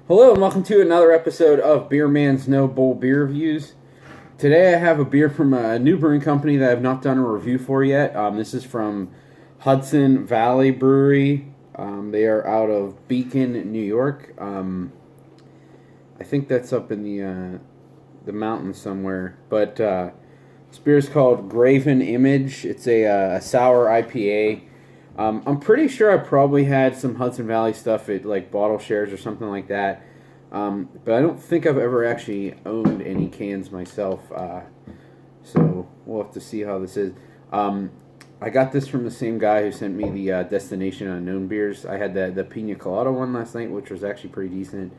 Hello and welcome to another episode of Beer Man's No Bull Beer Reviews. Today I have a beer from a new brewing company that I've not done a review for yet. This is from Hudson Valley Brewery. They are out of Beacon, New York. I think that's up in the mountains somewhere. But this beer is called Graven Image. It's a sour IPA. I'm pretty sure I probably had some Hudson Valley stuff at like bottle shares or something like that. But I don't think I've ever actually owned any cans myself. So we'll have to see how this is. I got this from the same guy who sent me the Destination Unknown beers. I had the Pina Colada one last night, which was actually pretty decent.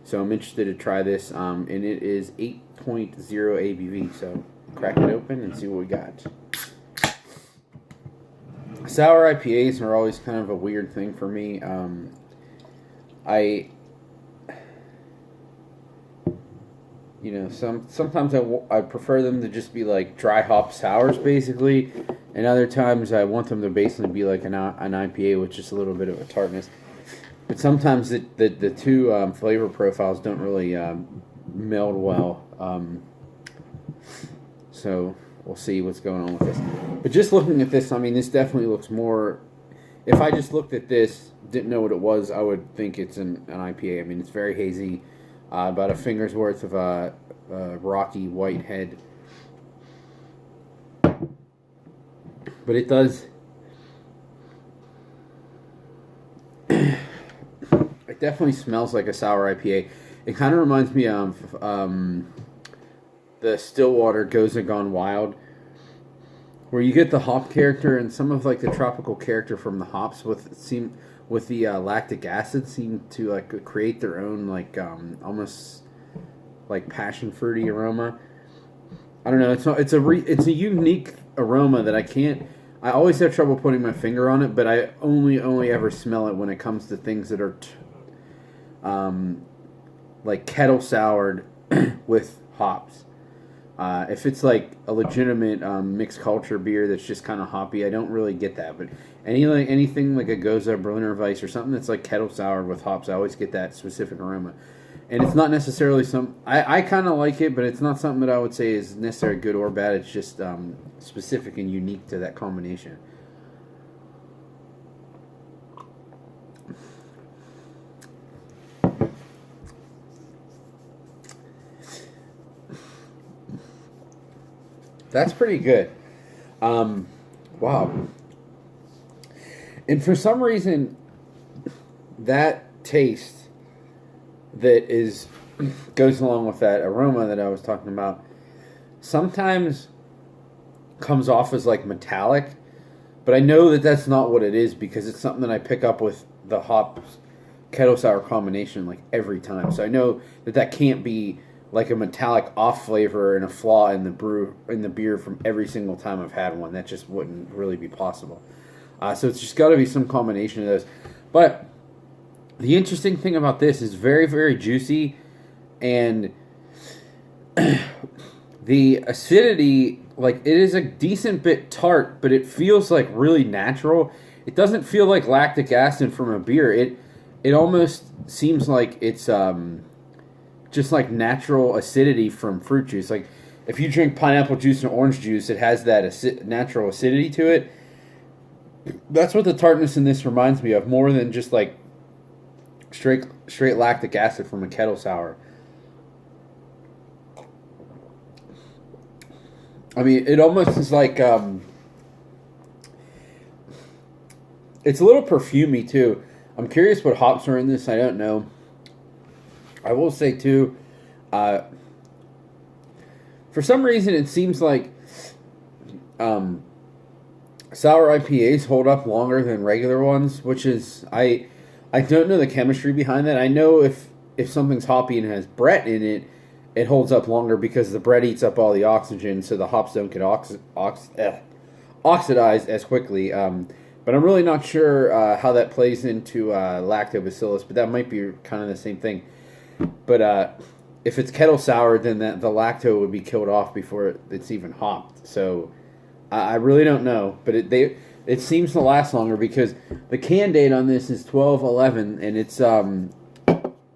So I'm interested to try this. And it is 8.0 ABV. So crack it open and see what we got. Sour IPAs are always kind of a weird thing for me. Sometimes I prefer them to just be like dry hop sours, basically, and other times I want them to basically be like an IPA with just a little bit of a tartness. But sometimes the two flavor profiles don't really meld well. So we'll see what's going on with this. But just looking at this, I mean, this definitely looks more... If I just looked at this, didn't know what it was, I would think it's an IPA. I mean, it's very hazy. About a finger's worth of a rocky white head. But it does... It definitely smells like a sour IPA. It kind of reminds me of the Stillwater Goza Gone Wild, where you get the hop character and some of like the tropical character from the hops with the lactic acid seem to like create their own like almost like passion fruity aroma. I don't know. It's a unique aroma that I always have trouble putting my finger on it, but I only ever smell it when it comes to things that are like kettle soured with hops. If it's like a legitimate mixed culture beer that's just kind of hoppy, I don't really get that. But anything like a Goza Berliner Weiss or something that's like kettle sour with hops, I always get that specific aroma. And it's not necessarily I kind of like it, but it's not something that I would say is necessarily good or bad. It's just specific and unique to that combination. That's pretty good. Wow. And for some reason, that taste that goes along with that aroma that I was talking about sometimes comes off as like metallic, but I know that that's not what it is because it's something that I pick up with the hops kettle sour combination like every time. So I know that can't be like a metallic off flavor and a flaw in the beer from every single time I've had one. That just wouldn't really be possible. So it's just got to be some combination of those. But the interesting thing about this is very, very juicy, and the acidity, like it is a decent bit tart, but it feels like really natural. It doesn't feel like lactic acid from a beer. It almost seems like it's just like natural acidity from fruit juice. Like if you drink pineapple juice and orange juice, it has that natural acidity to it. That's what the tartness in this reminds me of, more than just like straight lactic acid from a kettle sour. I mean, it almost is like it's a little perfumey too. I'm curious what hops are in this. I don't know. I will say too, for some reason it seems like sour IPAs hold up longer than regular ones, which is I don't know the chemistry behind that. I know if something's hoppy and has Brett in it, it holds up longer because the Brett eats up all the oxygen, so the hops don't get oxidized as quickly. But I'm really not sure how that plays into lactobacillus, but that might be kind of the same thing. But if it's kettle sour, then the lacto would be killed off before it's even hopped. So I really don't know. But it seems to last longer because the can date on this is 12/11, and it's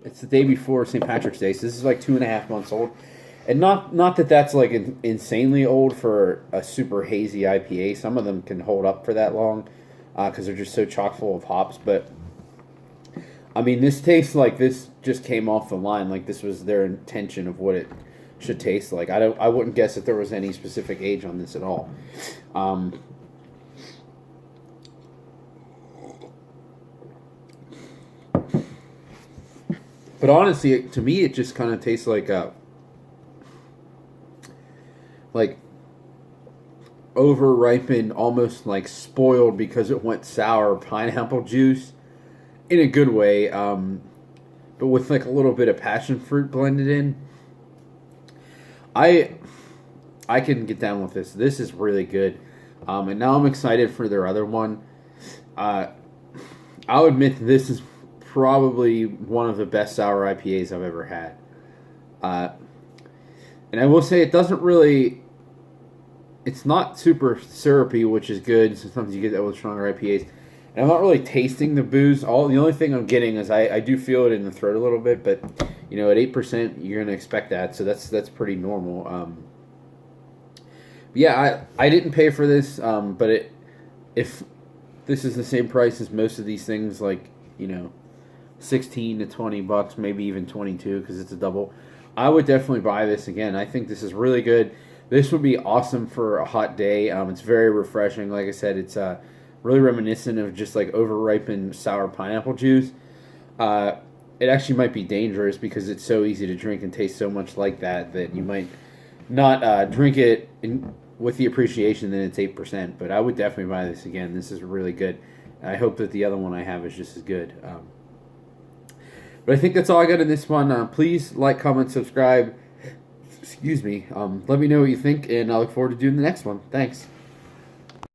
It's the day before St. Patrick's Day, so this is like 2.5 months old. And not that that's like insanely old for a super hazy IPA. Some of them can hold up for that long because they're just so chock full of hops. But I mean, this tastes like this just came off the line. Like this was their intention of what it should taste like. I wouldn't guess that there was any specific age on this at all. But honestly, to me, it just kind of tastes like over-ripened, almost like spoiled because it went sour pineapple juice in a good way, but with like a little bit of passion fruit blended in. I can get down with this. This is really good, and now I'm excited for their other one. I'll admit this is probably one of the best sour IPAs I've ever had. And I will say it doesn't really... It's not super syrupy, which is good. Sometimes you get that with stronger IPAs. And I'm not really tasting the booze. The only thing I'm getting is I do feel it in the throat a little bit, but at 8%, you're going to expect that, so that's pretty normal. Yeah, I didn't pay for this, but if this is the same price as most of these things, like, $16 to $20, maybe even 22 because it's a double, I would definitely buy this again. I think this is really good. This would be awesome for a hot day. It's very refreshing. Like I said, it's really reminiscent of just like over-ripened sour pineapple juice. It actually might be dangerous because it's so easy to drink and taste so much like that you might not drink it with the appreciation that it's 8%. But I would definitely buy this again. This is really good. I hope that the other one I have is just as good. But I think that's all I got in this one. Please like, comment, subscribe. Excuse me. Let me know what you think, and I look forward to doing the next one. Thanks.